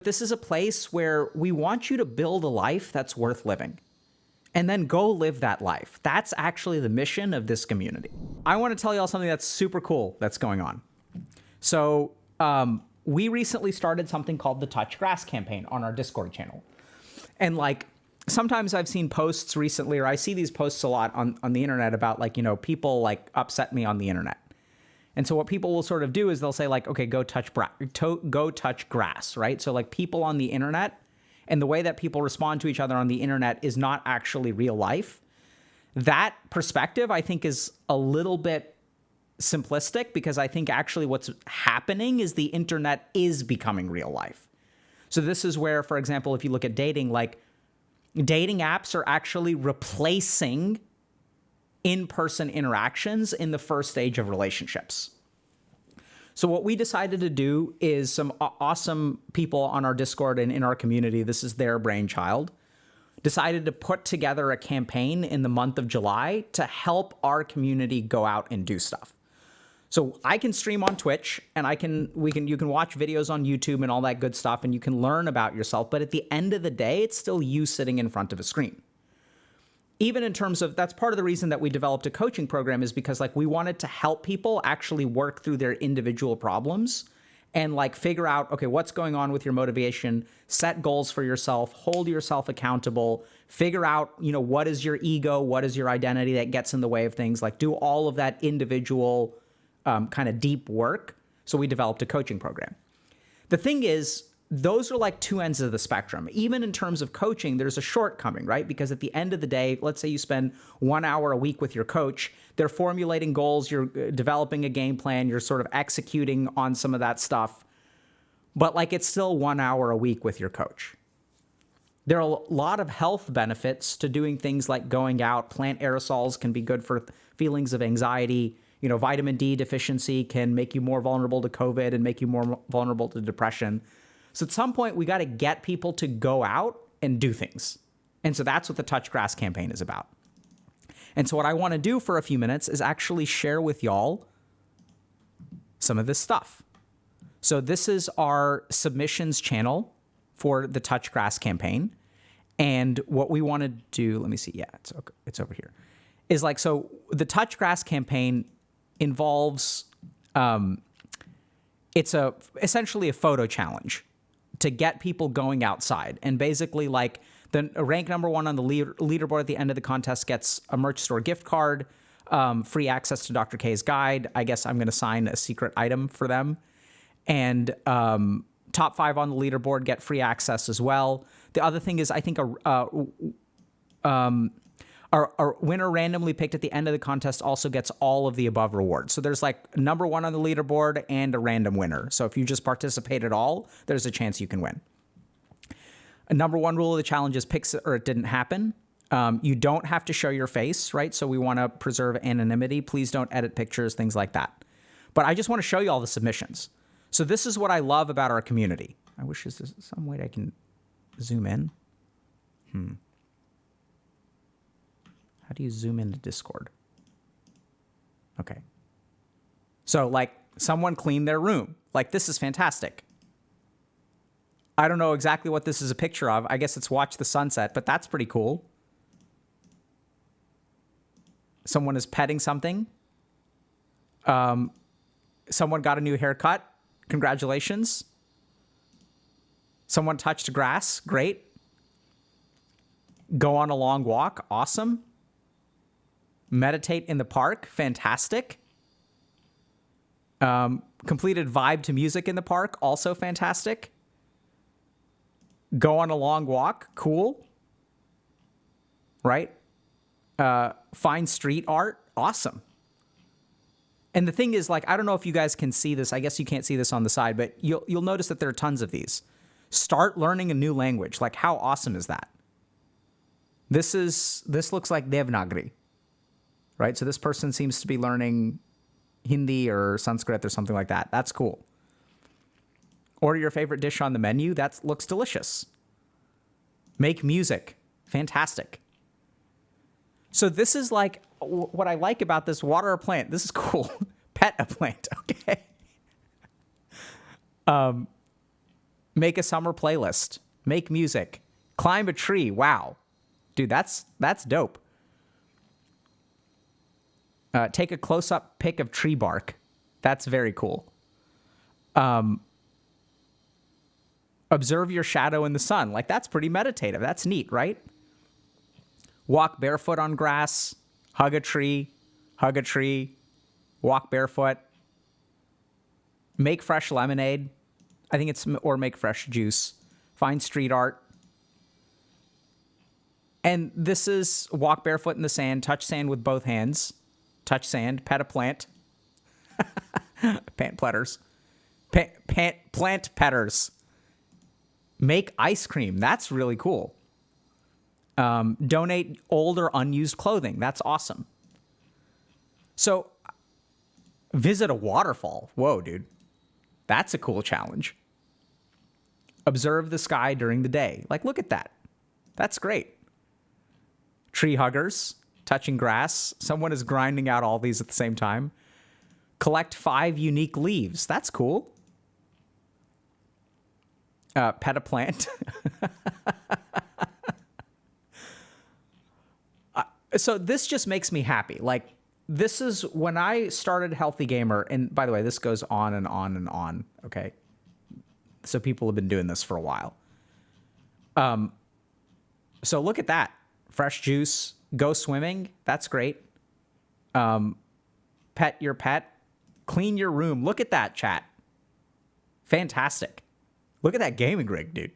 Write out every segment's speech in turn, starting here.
This is a place where we want you to build a life that's worth living and then go live that life. That's actually the mission of this community. I want to tell y'all something that's super cool that's going on. So we recently started something called the Touch Grass campaign on our Discord channel. And like, sometimes I've seen posts recently, or I see these posts a lot on the internet about like, you know, people like upset me on the internet. And so what people will sort of do is they'll say like, okay, go touch grass, right? So like people on the internet and the way that people respond to each other on the internet is not actually real life. That perspective, I think, is a little bit simplistic, because I think actually what's happening is the internet is becoming real life. So this is where, for example, if you look at dating, like dating apps are actually replacing in-person interactions in the first stage of relationships. So what we decided to do is some awesome people on our Discord and in our community, this is their brainchild, decided to put together a campaign in the month of July to help our community go out and do stuff. So I can stream on Twitch, and you can watch videos on YouTube and all that good stuff, and you can learn about yourself. But at the end of the day, it's still you sitting in front of a screen. Even in terms of, that's part of the reason that we developed a coaching program, is because like we wanted to help people actually work through their individual problems and like figure out, okay, what's going on with your motivation, set goals for yourself, hold yourself accountable, figure out, you know, what is your ego, what is your identity that gets in the way of things, like do all of that individual kind of deep work. So we developed a coaching program. The thing is, those are like two ends of the spectrum. Even in terms of coaching, there's a shortcoming, right? Because at the end of the day, let's say you spend 1 hour a week with your coach, they're formulating goals, you're developing a game plan, you're sort of executing on some of that stuff, but like it's still 1 hour a week with your coach. There are a lot of health benefits to doing things like going out. Plant aerosols can be good for feelings of anxiety. You know, vitamin D deficiency can make you more vulnerable to COVID and make you more vulnerable to depression. So at some point, we got to get people to go out and do things. And so that's what the Touch Grass campaign is about. And so what I want to do for a few minutes is actually share with y'all some of this stuff. So this is our submissions channel for the Touch Grass campaign. And what we want to do, let me see. Yeah, it's over here. Is like, so the Touch Grass campaign involves, it's essentially a photo challenge to get people going outside. And basically like the rank number one on the leaderboard at the end of the contest gets a merch store gift card, free access to Dr. K's guide. I guess I'm going to sign a secret item for them. And top 5 on the leaderboard get free access as well. The other thing is, I think our winner randomly picked at the end of the contest also gets all of the above rewards. So there's like number 1 on the leaderboard and a random winner. So if you just participate at all, there's a chance you can win. A number 1 rule of the challenge is pick or it didn't happen. You don't have to show your face, right? So we want to preserve anonymity. Please don't edit pictures, things like that. But I just want to show you all the submissions. So this is what I love about our community. I wish there's some way I can zoom in. How do you zoom into Discord? Okay. So like someone cleaned their room. Like this is fantastic. I don't know exactly what this is a picture of. I guess it's watch the sunset, but that's pretty cool. Someone is petting something. Someone got a new haircut. Congratulations. Someone touched grass. Great. Go on a long walk. Awesome. Meditate in the park. Fantastic. Completed vibe to music in the park. Also fantastic. Go on a long walk. Cool. Right? Find street art. Awesome. And the thing is, like, I don't know if you guys can see this. I guess you can't see this on the side, but you'll notice that there are tons of these. Start learning a new language. Like, how awesome is that? This looks like Devanagari. Right? So this person seems to be learning Hindi or Sanskrit or something like that. That's cool. Order your favorite dish on the menu. That looks delicious. Make music. Fantastic. So this is like, what I like about this, water a plant. This is cool. Pet a plant. Okay. Make a summer playlist. Make music. Climb a tree. Wow. Dude, that's dope. Take a close-up pic of tree bark. That's very cool. Observe your shadow in the sun. Like, that's pretty meditative. That's neat, right? Walk barefoot on grass. Hug a tree. Hug a tree. Walk barefoot. Make fresh lemonade. I think it's, or make fresh juice. Find street art. And this is walk barefoot in the sand, touch sand with both hands. Touch sand, pet a plant. Plant platters. Plant petters. Make ice cream. That's really cool. Donate old or unused clothing. That's awesome. So, visit a waterfall. Whoa, dude. That's a cool challenge. Observe the sky during the day. Like, look at that. That's great. Tree huggers. Touching grass. Someone is grinding out all these at the same time. Collect 5 unique leaves. That's cool. Pet a plant. So this just makes me happy. Like, this is when I started Healthy Gamer, and by the way, this goes on and on and on, okay? So people have been doing this for a while. So look at that. Fresh juice. Go swimming. That's great. Pet your pet. Clean your room. Look at that, chat. Fantastic. Look at that gaming rig, dude.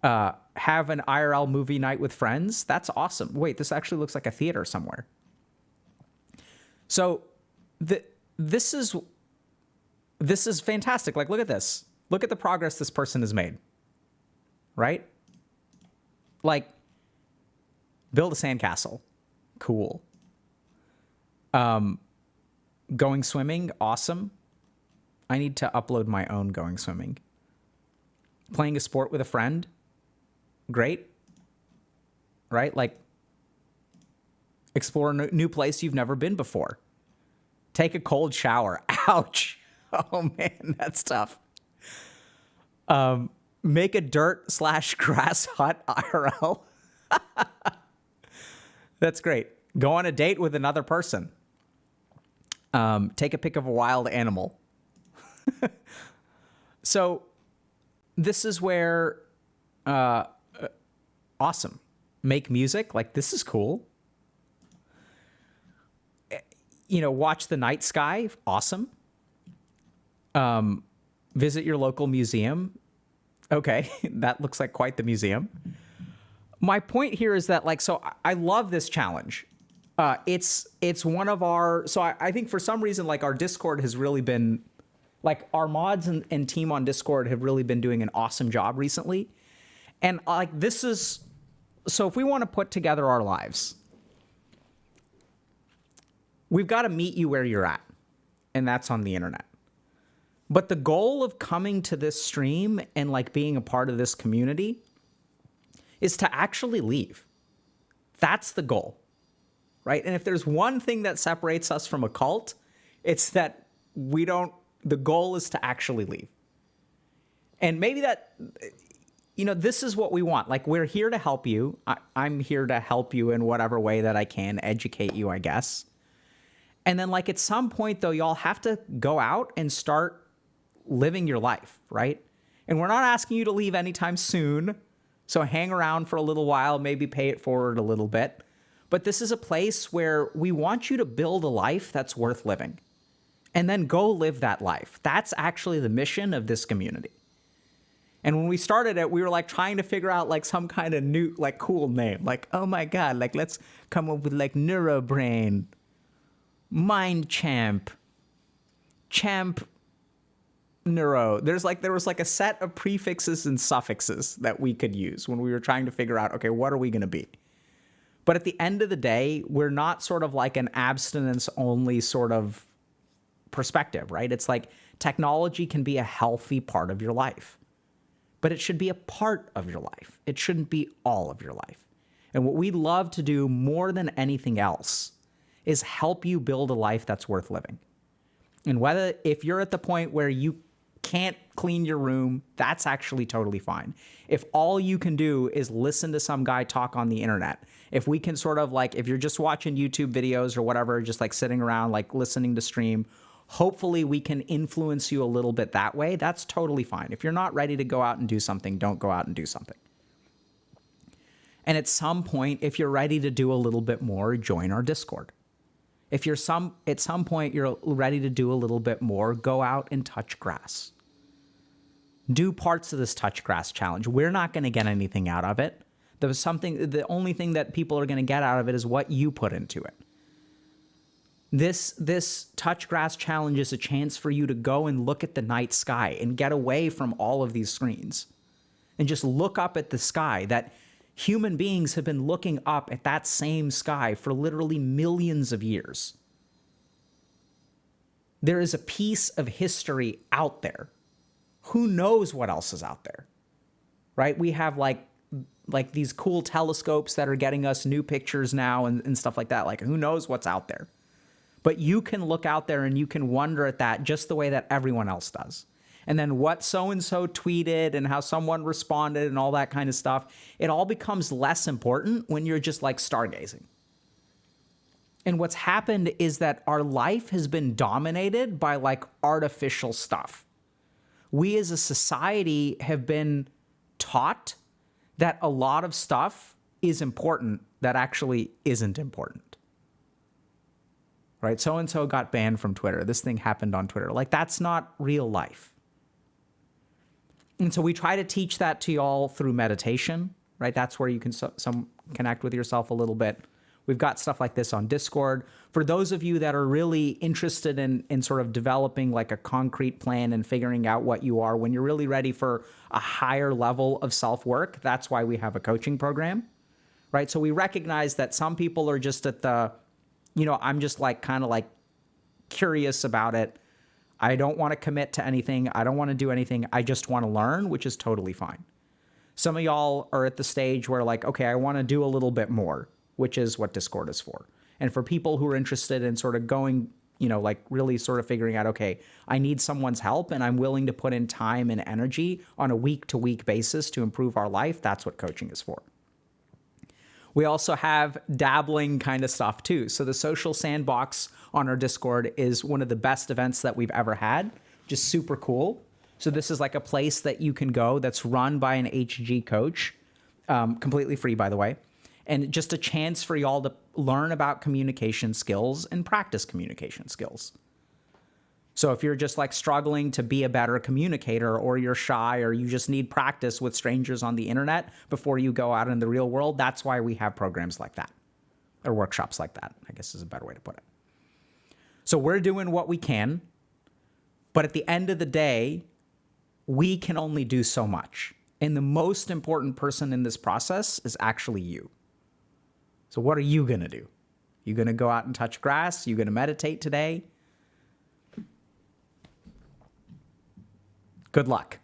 Have an IRL movie night with friends. That's awesome. Wait, this actually looks like a theater somewhere. So this is fantastic. Like, look at this. Look at the progress this person has made. Right? Like, build a sandcastle. Cool. Going swimming. Awesome. I need to upload my own going swimming. Playing a sport with a friend. Great. Right? Like, explore a new place you've never been before. Take a cold shower. Ouch. Oh, man, that's tough. Make a dirt/grass hut IRL. That's great. Go on a date with another person. Take a pic of a wild animal. So this is where, awesome. Make music. Like, this is cool. You know, watch the night sky. Awesome. Visit your local museum. Okay. That looks like quite the museum. My point here is that, like, so I love this challenge. It's one of our, so I think for some reason, like, our Discord has really been, like, our mods and team on Discord have really been doing an awesome job recently. And, like, this is, so if we want to put together our lives, we've got to meet you where you're at. And that's on the internet. But the goal of coming to this stream and, like, being a part of this community is to actually leave. That's the goal, right? And if there's one thing that separates us from a cult, it's that the goal is to actually leave. And maybe that, you know, this is what we want. Like, we're here to help you. I'm here to help you in whatever way that I can, educate you, I guess. And then, like, at some point, though, y'all have to go out and start living your life, right? And we're not asking you to leave anytime soon. So hang around for a little while, maybe pay it forward a little bit. But this is a place where we want you to build a life that's worth living. And then go live that life. That's actually the mission of this community. And when we started it, we were, like, trying to figure out, like, some kind of new, like, cool name. Like, oh my God, like, let's come up with, like, Neurobrain, Mind Champ, Champ Neuro. There was like a set of prefixes and suffixes that we could use when we were trying to figure out, okay, what are we going to be? But at the end of the day, we're not sort of like an abstinence only sort of perspective, right? It's like technology can be a healthy part of your life, but it should be a part of your life. It shouldn't be all of your life. And what we love to do more than anything else is help you build a life that's worth living. And if you're at the point where you can't clean your room, that's actually totally fine. If all you can do is listen to some guy talk on the internet, if we can sort of like, if you're just watching YouTube videos or whatever, just like sitting around, like listening to stream, hopefully we can influence you a little bit that way. That's totally fine. If you're not ready to go out and do something, don't go out and do something. And at some point, if you're ready to do a little bit more, join our Discord. If you're at some point you're ready to do a little bit more, go out and touch grass. Do parts of this touch grass challenge. We're not going to get anything out of it. The only thing that people are going to get out of it is what you put into it. This touch grass challenge is a chance for you to go and look at the night sky and get away from all of these screens and just look up at the sky that human beings have been looking up at that same sky for literally millions of years. There is a piece of history out there. Who knows what else is out there, right? We have like these cool telescopes that are getting us new pictures now and stuff like that. Like, who knows what's out there? But you can look out there and you can wonder at that just the way that everyone else does. And then what so-and-so tweeted and how someone responded and all that kind of stuff, it all becomes less important when you're just like stargazing. And what's happened is that our life has been dominated by like artificial stuff. We as a society have been taught that a lot of stuff is important that actually isn't important. Right? So-and-so got banned from Twitter. This thing happened on Twitter. Like, that's not real life. And so we try to teach that to y'all through meditation, right? That's where you can connect with yourself a little bit. We've got stuff like this on Discord. For those of you that are really interested in sort of developing like a concrete plan and figuring out what you are when you're really ready for a higher level of self-work, that's why we have a coaching program, right? So we recognize that some people are just at the, I'm just like kind of like curious about it. I don't want to commit to anything. I don't want to do anything. I just want to learn, which is totally fine. Some of y'all are at the stage where like, okay, I want to do a little bit more, which is what Discord is for. And for people who are interested in sort of going, like really sort of figuring out, okay, I need someone's help and I'm willing to put in time and energy on a week-to-week basis to improve our life, that's what coaching is for. We also have dabbling kind of stuff too. So the social sandbox on our Discord is one of the best events that we've ever had, just super cool. So this is like a place that you can go that's run by an HG coach, completely free, by the way. And just a chance for y'all to learn about communication skills and practice communication skills. So if you're just like struggling to be a better communicator, or you're shy, or you just need practice with strangers on the internet before you go out in the real world, that's why we have programs like that, or workshops like that, I guess is a better way to put it. So we're doing what we can, but at the end of the day, we can only do so much. And the most important person in this process is actually you. So what are you going to do? You going to go out and touch grass? You going to meditate today? Good luck.